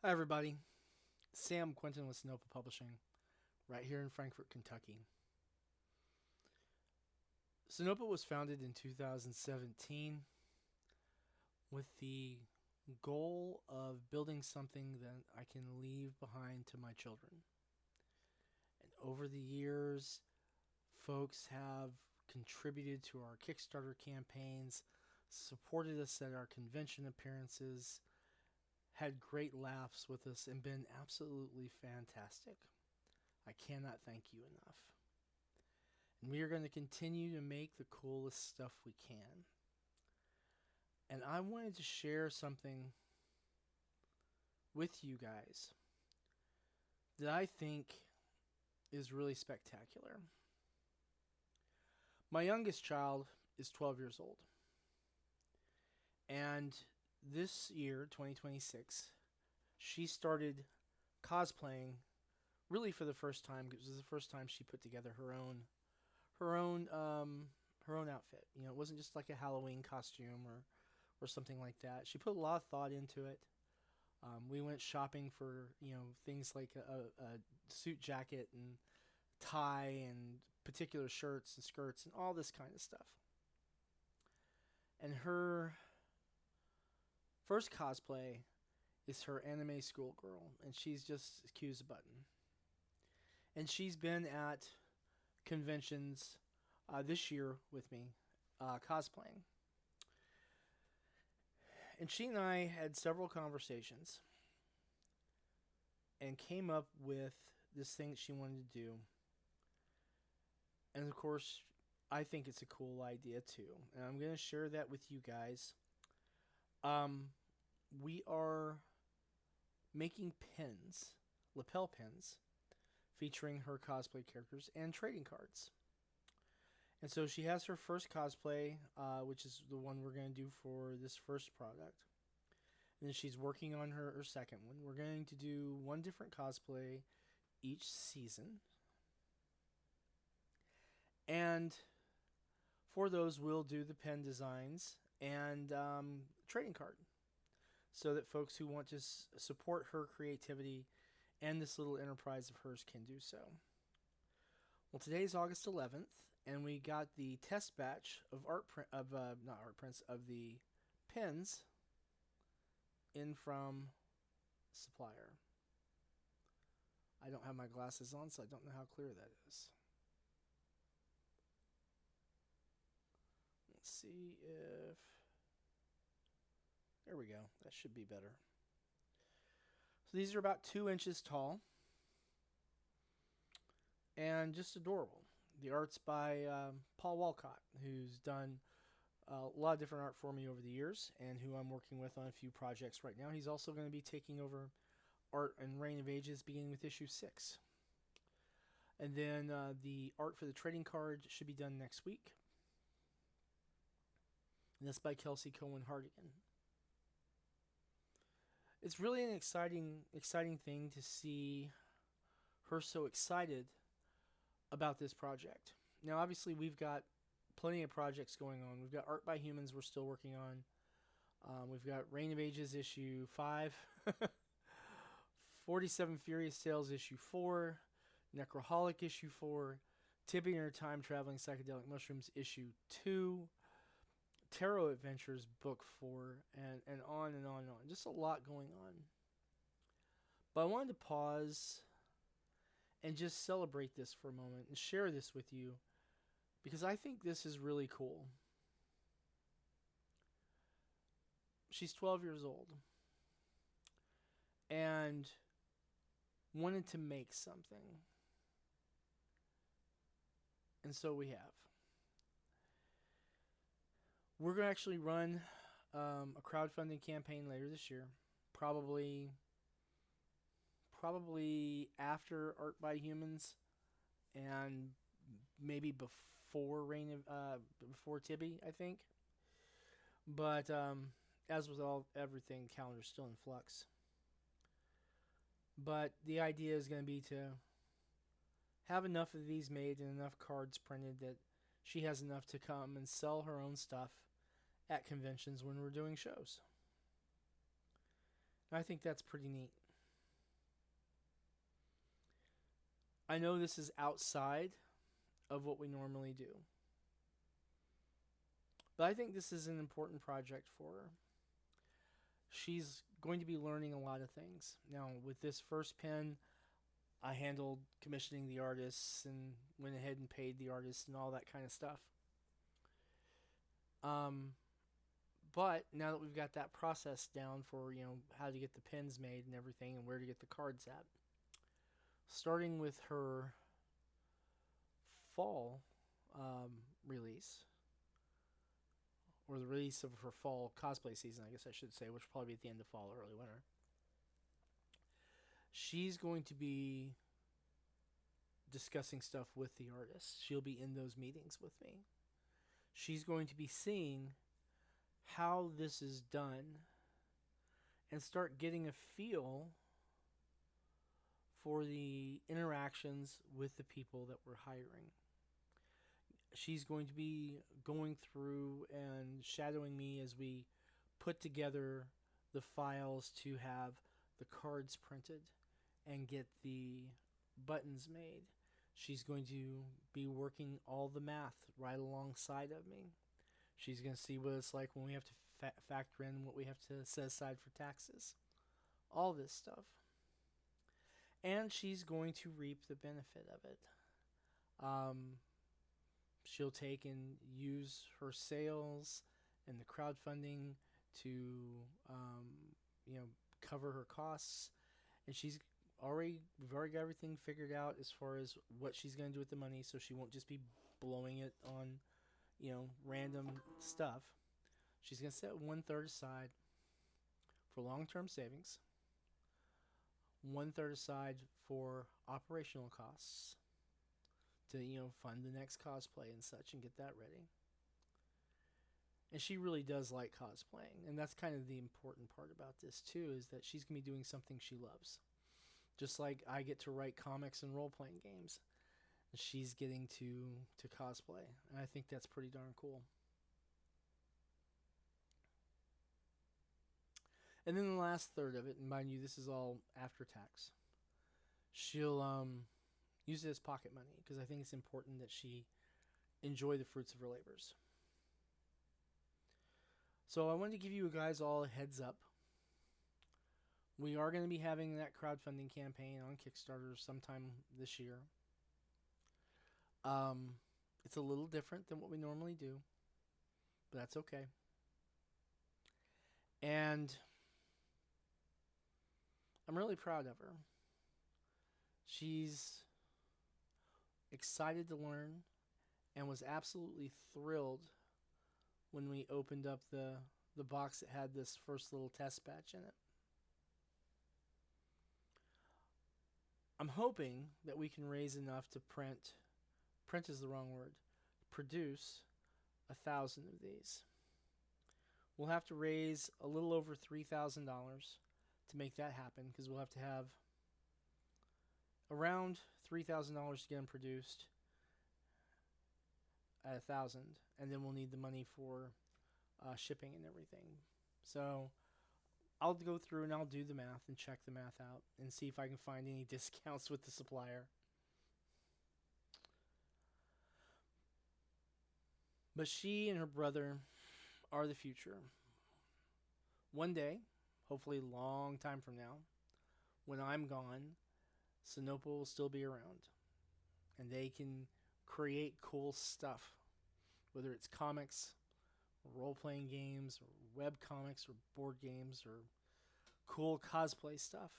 Hi, everybody. Sam Quinton with Sinopa Publishing, right here in Frankfort, Kentucky. Sinopa was founded in 2017 with the goal of building something that I can leave behind to my children. And over the years, folks have contributed to our Kickstarter campaigns, supported us at our convention appearances, had great laughs with us, and been absolutely fantastic. I cannot thank you enough. And we are going to continue to make the coolest stuff we can. And I wanted to share something with you guys that I think is really spectacular. My youngest child is 12 years old. And this year, 2026, she started cosplaying really for the first time. It was the first time she put together her own her own outfit. You know, it wasn't just like a Halloween costume or something like that. She put a lot of thought into it. We went shopping for things like a suit jacket and tie and particular shirts and skirts and all this kind of stuff. And her first cosplay is her anime schoolgirl, and she's just as cute as a button. And she's been at conventions this year with me, cosplaying. And she and I had several conversations and came up with this thing that she wanted to do. And of course, I think it's a cool idea too. And I'm going to share that with you guys. We are making pins, lapel pins, featuring her cosplay characters and trading cards. And so she has her first cosplay, which is the one we're going to do for this first product. And then she's working on her second one. We're going to do one different cosplay each season. And for those, we'll do the pen designs and trading card. So that folks who want to support her creativity and this little enterprise of hers can do so. Well, today's August 11th, and we got the test batch of not art prints, of the pens in from supplier. I don't have my glasses on, so I don't know how clear that is. Let's see if... There we go. That should be better. So these are about 2 inches tall and just adorable. The art's by Paul Walcott, who's done a lot of different art for me over the years and who I'm working with on a few projects right now. He's also going to be taking over art and Reign of Ages beginning with issue 6. And then the art for the trading card should be done next week. And that's by Kelsey Cohen Hardigan. It's really an exciting thing to see her so excited about this project. Now, obviously, we've got plenty of projects going on. We've got Art by Humans we're still working on. We've got Reign of Ages issue 5, 47 Furious Tales issue 4, Necroholic issue 4, Tipping Her Time Traveling Psychedelic Mushrooms issue 2, Tarot Adventures book 4, and on and on and on. Just a lot going on. But I wanted to pause and just celebrate this for a moment and share this with you because I think this is really cool. She's 12 years old and wanted to make something. And so we have. We're going to actually run a crowdfunding campaign later this year, probably after Art by Humans and maybe before before Tibby, I think. But as with everything, the calendar's still in flux. But the idea is going to be to have enough of these made and enough cards printed that she has enough to come and sell her own stuff at conventions when we're doing shows. And I think that's pretty neat. I know this is outside of what we normally do, but I think this is an important project for her. She's going to be learning a lot of things. Now, with this first pen, I handled commissioning the artists and went ahead and paid the artists and all that kind of stuff. Um, but now that we've got that process down for how to get the pens made and everything and where to get the cards at, starting with her fall release, or the release of her fall cosplay season, I guess I should say, which will probably be at the end of fall or early winter, she's going to be discussing stuff with the artists. She'll be in those meetings with me. She's going to be seeing how this is done and start getting a feel for the interactions with the people that we're hiring. She's going to be going through and shadowing me as we put together the files to have the cards printed and get the buttons made. She's going to be working all the math right alongside of me. She's going to see what it's like when we have to factor in what we have to set aside for taxes. All this stuff. And she's going to reap the benefit of it. She'll take and use her sales and the crowdfunding to, cover her costs. And we've already got everything figured out as far as what she's going to do with the money, so she won't just be blowing it on, random stuff. She's going to set 1/3 aside for long-term savings, 1/3 aside for operational costs to, fund the next cosplay and such and get that ready. And she really does like cosplaying, and that's kind of the important part about this too, is that she's going to be doing something she loves. Just like I get to write comics and role-playing games, and she's getting to cosplay. And I think that's pretty darn cool. And then the last third of it, and mind you, this is all after tax. She'll use it as pocket money because I think it's important that she enjoy the fruits of her labors. So I wanted to give you guys all a heads up. We are going to be having that crowdfunding campaign on Kickstarter sometime this year. It's a little different than what we normally do, but that's okay. And I'm really proud of her. She's excited to learn and was absolutely thrilled when we opened up the box that had this first little test batch in it. I'm hoping that we can raise enough to print is the wrong word, produce 1,000 of these. We'll have to raise a little over $3,000 to make that happen because we'll have to have around $3,000 to get them produced at 1,000, and then we'll need the money for shipping and everything. So I'll go through and I'll do the math and check the math out and see if I can find any discounts with the supplier. But she and her brother are the future. One day, hopefully a long time from now, when I'm gone, Sinopa will still be around. And they can create cool stuff. Whether it's comics, or role-playing games, or web comics, or board games, or cool cosplay stuff.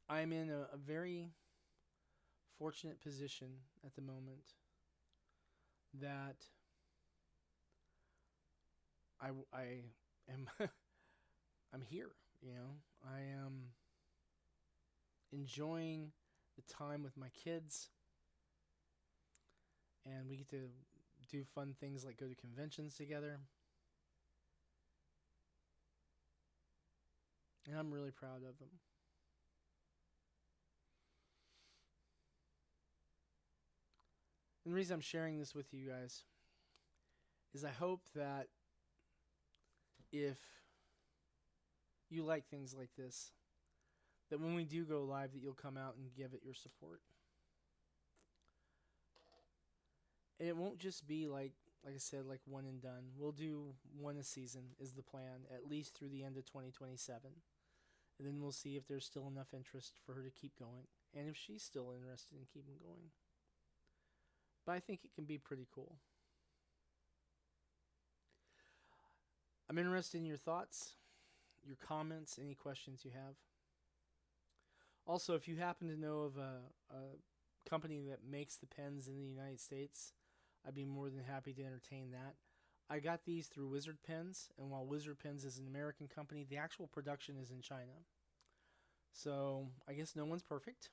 I'm in a very fortunate position at the moment that I am I'm here, I am enjoying the time with my kids, and we get to do fun things like go to conventions together. And I'm really proud of them. And the reason I'm sharing this with you guys is I hope that if you like things like this, that when we do go live, that you'll come out and give it your support. And it won't just be like I said, like one and done. We'll do one a season is the plan, at least through the end of 2027. And then we'll see if there's still enough interest for her to keep going, and if she's still interested in keeping going. But I think it can be pretty cool. I'm interested in your thoughts, your comments, any questions you have. Also, if you happen to know of a company that makes the pens in the United States, I'd be more than happy to entertain that. I got these through Wizard Pens, and while Wizard Pens is an American company, the actual production is in China. So I guess no one's perfect.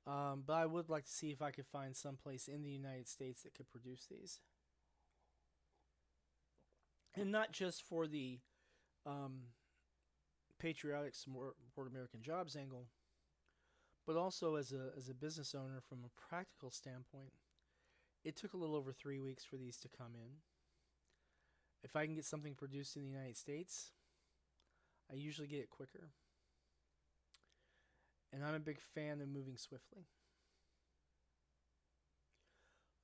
But I would like to see if I could find some place in the United States that could produce these. And not just for the patriotic support American jobs angle, but also as a business owner from a practical standpoint. It took a little over 3 weeks for these to come in. If I can get something produced in the United States, I usually get it quicker. And I'm a big fan of moving swiftly.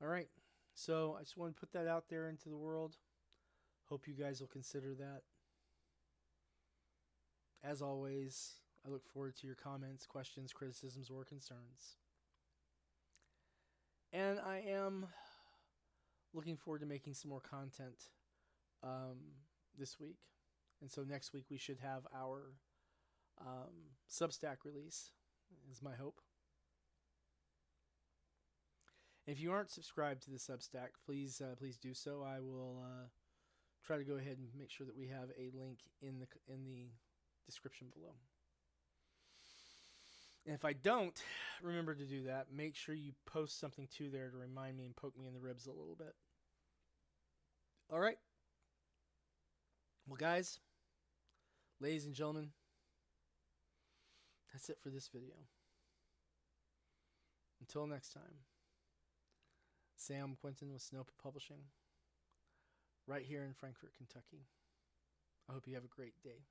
All right, so I just want to put that out there into the world. Hope you guys will consider that. As always, I look forward to your comments, questions, criticisms, or concerns. And I am looking forward to making some more content this week. And so next week we should have our Substack release, is my hope. And if you aren't subscribed to the Substack, please do so. I will try to go ahead and make sure that we have a link in the description below. And if I don't remember to do that, make sure you post something to there to remind me and poke me in the ribs a little bit. All right. Well, guys, ladies and gentlemen, that's it for this video. Until next time, Sam Quinton with Snopa Publishing, right here in Frankfort, Kentucky. I hope you have a great day.